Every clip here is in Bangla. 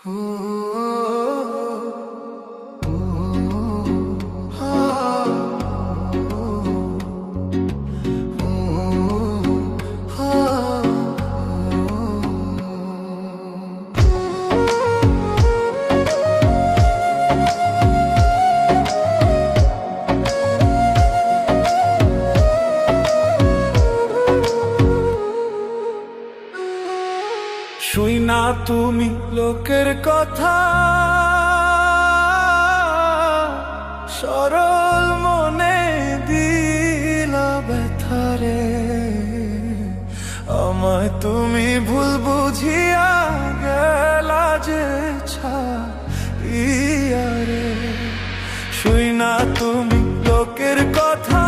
শুই না তুমি লোকের কথা, সরল মনে দিলা ব্যথারে। আমায় তুমি ভুল বুঝিয়া গেলা যে ছাড়িয়া রে। শুই না তুমি লোকের কথা,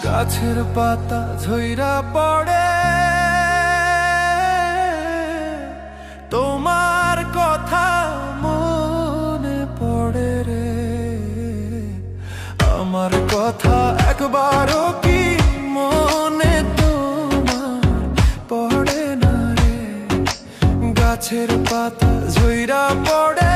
গাছের পাতা ঝইরা পড়ে তোমার কথা মনে পড়ে রে। আমার কথা একবারও কি মনে তোমার পড়ে না রে। গাছের পাতা ঝইরা পড়ে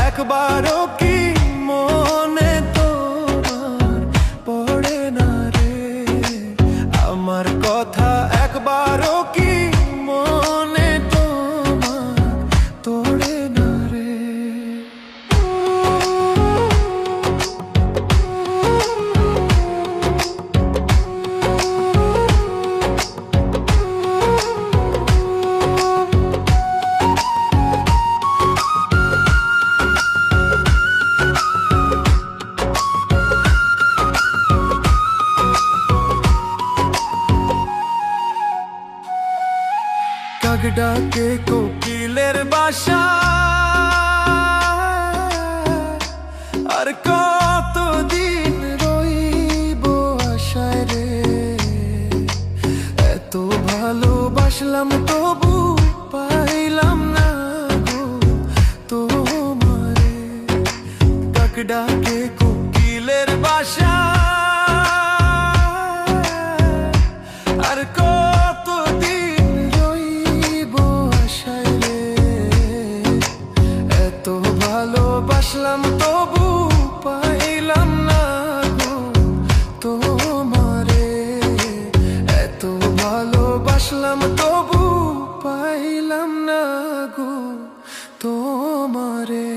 একবারও কি মনে তোমার পড়ে না রে। আমার কথা একবারও কি মনে তোমার তোড়ে না রে। কাক ডাকে কোকিলের বাসা, আর কতদিন রইব আশায় রে। এত ভালোবাসলাম তবু পাইলাম না গো তোমারে। কাক ডাকে কোকিলের বাসা, আর ভালোবাসলাম তবু পাইলাম না গো তোমারে। এত ভালোবাসলাম তবু পাইলাম না গো তোমারে।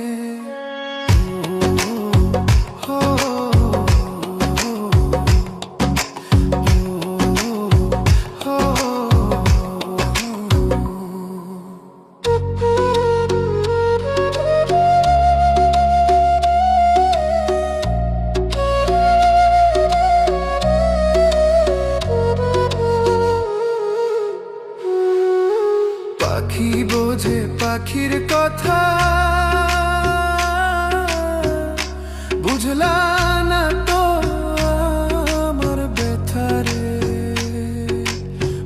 পাখি বোঝে পাখির কথা, বুঝলা না তো আমার ব্যথারে।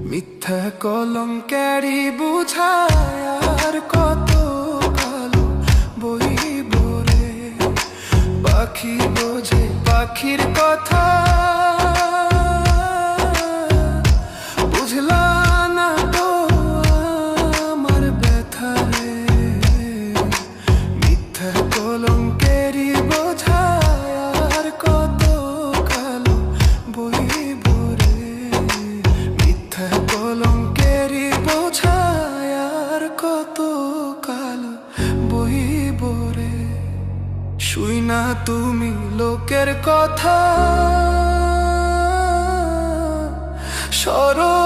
মিথ্যা কলঙ্কেরই বুঝায় আর কত কালো বইব রে। পাখি বোঝে পাখির কথা, বুঝলা না তো আমার ব্যথারে। মিথ্যা কলঙ্কেরই বোঝায় আর কত কালো বইব রে। মিথ্যা কলঙ্কেরই বোঝায় আর কত কাল বহিব রে। শুই না তুমি লোকের কথা, সরল